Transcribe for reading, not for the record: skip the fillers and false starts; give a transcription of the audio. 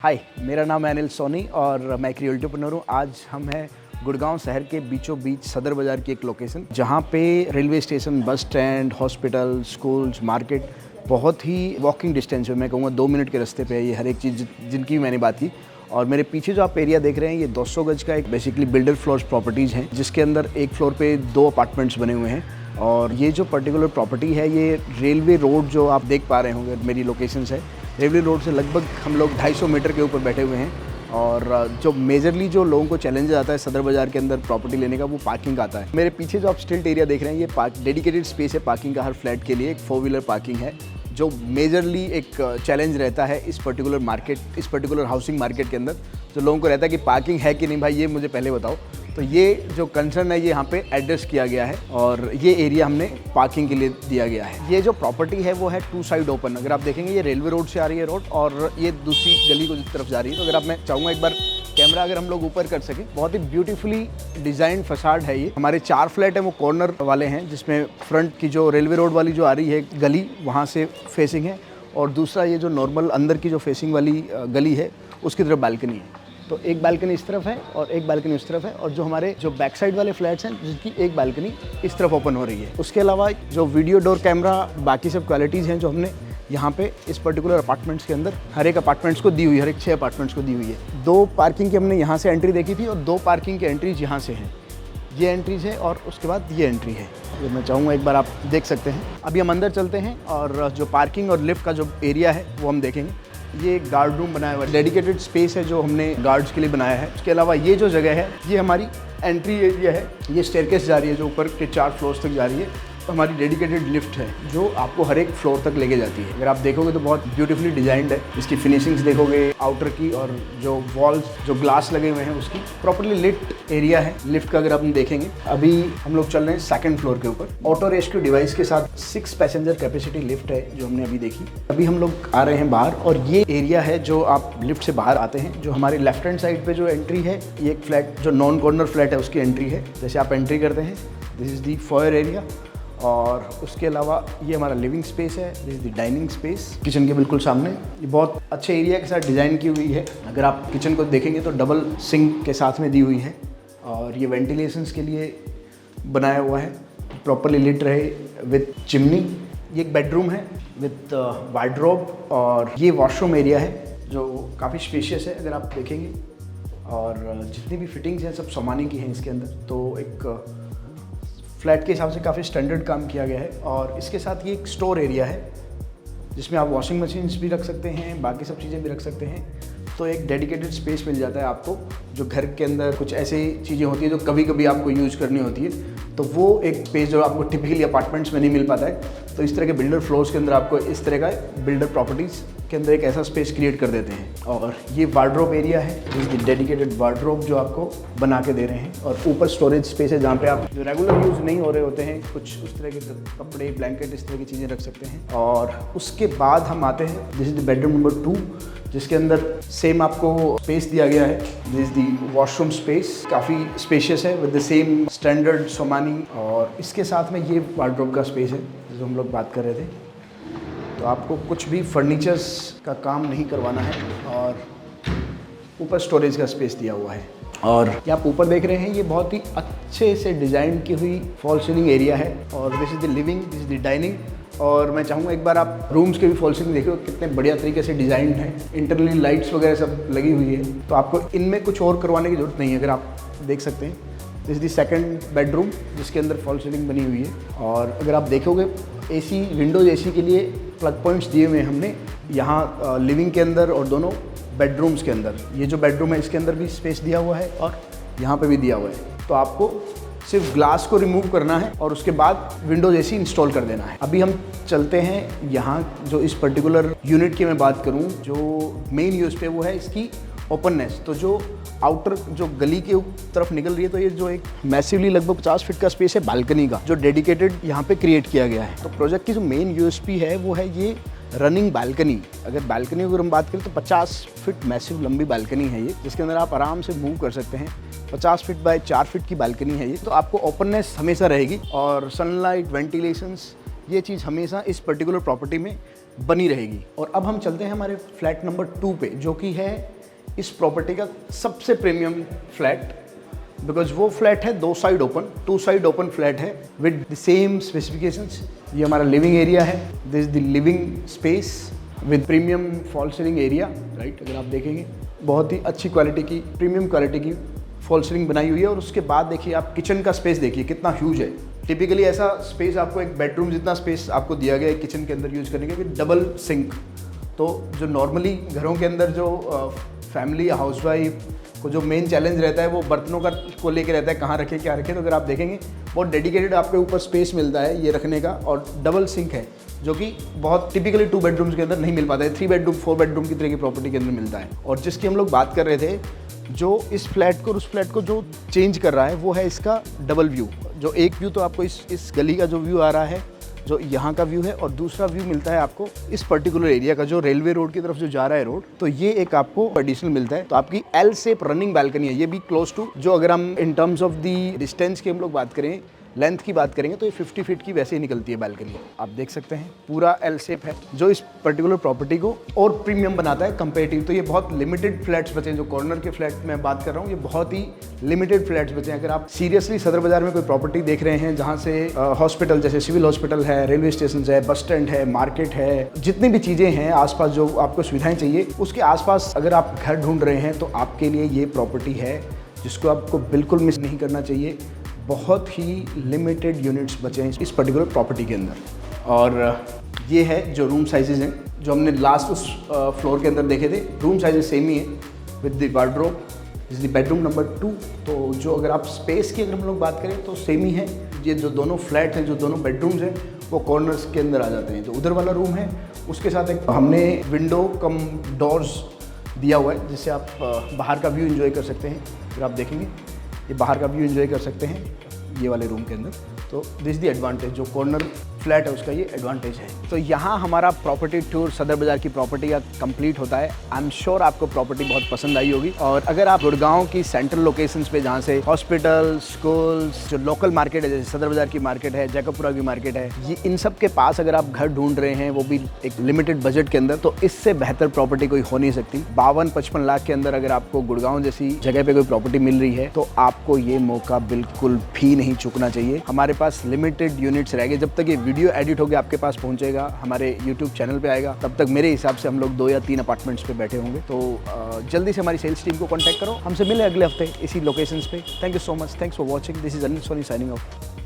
हाय, मेरा नाम है अनिल सोनी और मैं एक रियल्टरप्रेन्योर हूँ। आज हम हैं गुड़गांव शहर के बीचों बीच सदर बाज़ार की एक लोकेशन, जहाँ पे railway station, bus stand, hospital, schools, market बहुत ही वॉकिंग डिस्टेंस में, मैं कहूँगा 2 मिनट के रास्ते पे है ये हर एक चीज़ जिनकी भी मैंने बात की। और मेरे पीछे जो आप एरिया देख रहे हैं, ये 200 गज का एक बेसिकली बिल्डर फ्लोर्स प्रॉपर्टीज़ हैं, जिसके अंदर एक फ्लोर पे 2 अपार्टमेंट्स बने हुए हैं। और ये जो पर्टिकुलर प्रॉपर्टी है, ये रेलवे रोड जो आप देख पा रहे होंगे, मेरी लोकेशन है रेलवे रोड से लगभग हम लोग 250 मीटर के ऊपर बैठे हुए हैं। और जो मेजरली जो लोगों को चैलेंज आता है सदर बाज़ार के अंदर प्रॉपर्टी लेने का, वो पार्किंग आता है। मेरे पीछे जो आप स्टिल्ट एरिया देख रहे हैं, ये डेडिकेटेड स्पेस है पार्किंग का। हर फ्लैट के लिए एक 4 व्हीलर पार्किंग है, जो मेजरली एक चैलेंज रहता है इस पर्टिकुलर हाउसिंग मार्केट के अंदर। जो लोगों को रहता है कि पार्किंग है कि नहीं भाई, ये मुझे पहले बताओ। तो ये जो कंसर्न है, ये यहाँ पे एड्रेस किया गया है और ये एरिया हमने पार्किंग के लिए दिया गया है। ये जो प्रॉपर्टी है वो है 2 साइड ओपन। अगर आप देखेंगे, ये रेलवे रोड से आ रही है रोड और ये दूसरी गली को जिस तरफ जा रही है। तो अगर आप, मैं चाहूँगा एक बार कैमरा अगर हम लोग ऊपर कर सकें, बहुत ही ब्यूटीफुली डिज़ाइन फसाड है ये। हमारे 4 फ्लैट हैं, वो कॉर्नर वाले हैं, जिसमें फ्रंट की जो रेलवे रोड वाली जो आ रही है गली, वहाँ से फेसिंग है। और दूसरा ये जो नॉर्मल अंदर की जो फेसिंग वाली गली है, उसकी तरफ बालकनी है। तो एक बालकनी इस तरफ है और एक बालकनी उस तरफ है। और जो हमारे जो बैक साइड वाले फ्लैट्स हैं, जिसकी एक बालकनी इस तरफ ओपन हो रही है। उसके अलावा जो वीडियो डोर कैमरा, बाकी सब क्वालिटीज़ हैं जो हमने यहाँ पे इस पर्टिकुलर अपार्टमेंट्स के अंदर हर एक अपार्टमेंट्स को दी हुई है, हर एक 6 अपार्टमेंट्स को दी हुई है। 2 पार्किंग की हमने यहाँ से एंट्री देखी थी और 2 पार्किंग की एंट्रीज यहाँ से हैं। ये एंट्रीज है और उसके बाद ये एंट्री है। ये मैं चाहूँगा एक बार आप देख सकते हैं। अभी हम अंदर चलते हैं और जो पार्किंग और लिफ्ट का जो एरिया है वो हम देखेंगे। ये एक गार्ड रूम बनाया हुआ है, डेडिकेटेड स्पेस है जो हमने गार्ड्स के लिए बनाया है। उसके अलावा ये जो जगह है, ये हमारी एंट्री एरिया है। ये स्टेयरकेस जा रही है जो ऊपर के 4 फ्लोर्स तक जा रही है। हमारी डेडिकेटेड लिफ्ट है जो आपको हर एक फ्लोर तक लेके जाती है। अगर आप देखोगे तो बहुत ब्यूटीफुली डिजाइंड है। इसकी फिनिशिंग्स देखोगे, आउटर की, और जो वॉल्स, जो ग्लास लगे हुए हैं, उसकी प्रॉपर्ली लिट एरिया है। लिफ्ट का अगर आप देखेंगे, अभी हम लोग चल रहे हैं 2nd फ्लोर के ऊपर। ऑटो रेस्क्यू डिवाइस के साथ 6 पैसेंजर कैपेसिटी लिफ्ट है जो हमने अभी देखी। अभी हम लोग आ रहे हैं बाहर और ये एरिया है जो आप लिफ्ट से बाहर आते हैं। जो हमारे लेफ्ट हैंड साइड पे जो एंट्री है, ये एक फ्लैट जो नॉन कॉर्नर फ्लैट है उसकी एंट्री है। जैसे आप एंट्री करते हैं, this is the foyer area. और उसके अलावा ये हमारा लिविंग स्पेस है, this is the dining space, kitchen के बिल्कुल सामने। ये बहुत अच्छे एरिया के साथ डिज़ाइन की हुई है। अगर आप किचन को देखेंगे तो डबल सिंक के साथ में दी हुई है और ये वेंटिलेशंस के लिए बनाया हुआ है, प्रॉपरली लिट रहे विथ चिमनी। ये एक बेडरूम है विथ वार्डरोब और ये वॉशरूम एरिया है जो काफ़ी स्पेशियस है अगर आप देखेंगे। और जितनी भी फिटिंग्स हैं सब सोमानी की हैं इसके अंदर। तो एक फ्लैट के हिसाब से काफ़ी स्टैंडर्ड काम किया गया है। और इसके साथ ये एक स्टोर एरिया है जिसमें आप वॉशिंग मशीन्स भी रख सकते हैं, बाकी सब चीज़ें भी रख सकते हैं। तो एक डेडिकेटेड स्पेस मिल जाता है आपको। जो घर के अंदर कुछ ऐसी चीज़ें होती है जो कभी कभी आपको यूज़ करनी होती है, तो वो एक स्पेस जो आपको टिपिकली अपार्टमेंट्स में नहीं मिल पाता है। तो इस तरह के बिल्डर फ्लोर्स के अंदर आपको इस तरह का बिल्डर प्रॉपर्टीज़ के अंदर एक ऐसा स्पेस क्रिएट कर देते हैं। और ये वार्डरोब एरिया है, जिसकी डेडिकेटेड वार्डरोब जो आपको बना के दे रहे हैं। और ऊपर स्टोरेज स्पेस है जहाँ पे आप जो रेगुलर यूज़ नहीं हो रहे होते हैं, कुछ उस तरह के कपड़े, ब्लैंकेट, इस तरह की चीज़ें रख सकते हैं। और उसके बाद हम आते हैं, this is the bedroom number 2, जिसके अंदर सेम आपको स्पेस दिया गया है। This is the washroom space, काफ़ी स्पेशियस है with the same standard Somani. और इसके साथ में ये वार्डरोब का स्पेस है जो हम लोग बात कर रहे थे। तो आपको कुछ भी फर्नीचर्स का काम नहीं करवाना है। और ऊपर स्टोरेज का स्पेस दिया हुआ है। और ये आप ऊपर देख रहे हैं, ये बहुत ही अच्छे से डिज़ाइन की हुई फॉल सीलिंग एरिया है। और this is the living, this is the dining. और मैं चाहूँगा एक बार आप रूम्स के भी फॉल सीलिंग देखिए, कितने बढ़िया तरीके से डिज़ाइन है। इंटरनली लाइट्स वगैरह सब लगी हुई है, तो आपको इनमें कुछ और करवाने की ज़रूरत नहीं है। अगर आप देख सकते हैं, this is the 2nd bedroom जिसके अंदर फॉल सीलिंग बनी हुई है। और अगर आप देखोगे, एसी, विंडोज़ एसी के लिए प्लग पॉइंट्स दिए हुए हैं हमने यहाँ लिविंग के अंदर और दोनों बेडरूम्स के अंदर। ये जो बेडरूम है इसके अंदर भी स्पेस दिया हुआ है और यहाँ पे भी दिया हुआ है। तो आपको सिर्फ ग्लास को रिमूव करना है और उसके बाद विंडोज एसी इंस्टॉल कर देना है। अभी हम चलते हैं यहाँ, जो इस पर्टिकुलर यूनिट की मैं बात करूँ, जो मेन यूएसपी है वो है इसकी ओपननेस। तो जो आउटर जो गली के तरफ निकल रही है, तो ये जो एक मैसिवली लगभग 50 फीट का स्पेस है बालकनी का, जो डेडिकेटेड यहाँ पे क्रिएट किया गया है। तो प्रोजेक्ट की जो मेन यूएसपी है वो है ये रनिंग बालकनी। अगर बालकनी की हम बात करें तो 50 फीट मैसिव लंबी बालकनी है ये, जिसके अंदर आप आराम से मूव कर सकते हैं। 50 फीट बाय 4 फीट की बालकनी है ये। तो आपको ओपननेस हमेशा रहेगी और सनलाइट, वेंटिलेशंस, ये चीज़ हमेशा इस पर्टिकुलर प्रॉपर्टी में बनी रहेगी। और अब हम चलते हैं हमारे फ्लैट नंबर 2 पे, जो कि है इस प्रॉपर्टी का सबसे प्रीमियम फ्लैट, बिकॉज वो फ्लैट है 2 side open, 2 side open flat है विद द सेम स्पेसिफिकेशंस। ये हमारा लिविंग एरिया है, this is the living space with premium fall ceiling area, right. अगर आप देखेंगे बहुत ही अच्छी क्वालिटी की, प्रीमियम क्वालिटी की फॉल सीलिंग बनाई हुई है। और उसके बाद देखिए आप किचन का स्पेस देखिए कितना ह्यूज है। टिपिकली ऐसा स्पेस आपको एक बेडरूम जितना स्पेस आपको दिया गया है किचन के अंदर यूज़ करने के, विद डबल सिंक। तो जो नॉर्मली घरों के अंदर जो फैमिली या हाउसवाइफ को जो मेन चैलेंज रहता है वो बर्तनों का को लेके रहता है, कहाँ रखें क्या रखें। तो अगर आप देखेंगे बहुत डेडिकेटेड आपके ऊपर स्पेस मिलता है ये रखने का, और डबल सिंक है जो कि बहुत टिपिकली 2 बेडरूम्स के अंदर नहीं मिल पाता है, 3 बेडरूम 4 बेडरूम की तरह की प्रॉपर्टी के अंदर मिलता है। और जिसकी हम लोग बात कर रहे थे, जो इस फ्लैट को और उस फ्लैट को जो चेंज कर रहा है वो है इसका डबल व्यू। जो एक व्यू तो आपको इस गली का जो व्यू आ रहा है, जो यहाँ का व्यू है, और दूसरा व्यू मिलता है आपको इस पर्टिकुलर एरिया का, जो रेलवे रोड की तरफ जो जा रहा है रोड। तो ये एक आपको एडिशनल मिलता है। तो आपकी एल शेप रनिंग बालकनी है, ये भी क्लोज टू, जो अगर हम in terms of the distance की हम लोग बात करें, लेंथ की बात करेंगे, तो ये 50 फीट की वैसे ही निकलती है बालकनी। आप देख सकते हैं पूरा एल शेप है, जो इस पर्टिकुलर प्रॉपर्टी को और प्रीमियम बनाता है कंपेरेटिव। तो ये बहुत लिमिटेड फ्लैट्स बचे हैं, जो कॉर्नर के फ्लैट में बात कर रहा हूँ, ये बहुत ही लिमिटेड फ्लैट्स बचे हैं। अगर आप सीरियसली सदर बाजार में कोई प्रॉपर्टी देख रहे हैं जहाँ से हॉस्पिटल, जैसे सिविल हॉस्पिटल है, रेलवे स्टेशन है, बस स्टैंड है, मार्केट है, जितनी भी चीज़ें हैं आसपास जो आपको सुविधाएं चाहिए, उसके आसपास अगर आप घर ढूंढ रहे हैं तो आपके लिए ये प्रॉपर्टी है जिसको आपको बिल्कुल मिस नहीं करना चाहिए। बहुत ही लिमिटेड यूनिट्स बचे हैं इस पर्टिकुलर प्रॉपर्टी के अंदर। और ये है जो रूम साइजेज़ हैं, जो हमने लास्ट उस फ्लोर के अंदर देखे थे, रूम साइजेज सेम ही है विद द वार्डरोब। इस द बेडरूम नंबर 2। तो जो अगर आप स्पेस की अगर हम लोग बात करें तो सेम ही है। ये जो दोनों फ्लैट हैं, जो दोनों बेडरूम्स हैं, वो कॉर्नर्स के अंदर आ जाते हैं। जो उधर वाला रूम है उसके साथ एक हमने विंडो कम डोर्स दिया हुआ है, जिससे आप बाहर का व्यू एंजॉय कर सकते हैं। अगर आप देखेंगे ये बाहर का व्यू एंजॉय कर सकते हैं ये वाले रूम के अंदर। तो दिस द एडवांटेज, जो कॉर्नर फ्लैट है उसका ये एडवांटेज है। तो यहाँ हमारा प्रॉपर्टी टूर सदर बाजार की प्रॉपर्टी का कंप्लीट होता है। आई एम श्योर आपको प्रॉपर्टी बहुत पसंद आई होगी। और अगर आप गुड़गांव की सेंट्रल लोकेशंस पे, जहाँ से हॉस्पिटल, स्कूल्स, जो लोकल मार्केट है, जैसे सदर बाजार की मार्केट है, जैकबपुरा की मार्केट है, ये इन सब के पास अगर आप घर ढूंढ रहे हैं, वो भी एक लिमिटेड बजट के अंदर, तो इससे बेहतर प्रॉपर्टी कोई हो नहीं सकती। 52-55 लाख के अंदर अगर आपको गुड़गांव जैसी जगह पे कोई प्रॉपर्टी मिल रही है तो आपको ये मौका बिल्कुल भी नहीं चूकना चाहिए। हमारे पास लिमिटेड यूनिट्स रह गए। जब तक ये वीडियो एडिट होकर आपके पास पहुंचेगा, हमारे यूट्यूब चैनल पे आएगा, तब तक मेरे हिसाब से हम लोग 2 या 3 अपार्टमेंट्स पे बैठे होंगे। तो जल्दी से हमारी सेल्स टीम को कॉन्टैक्ट करो। हमसे मिले अगले हफ्ते इसी लोकेशंस पे। Thank you so much, thanks for watching. This is Anil Soni signing of.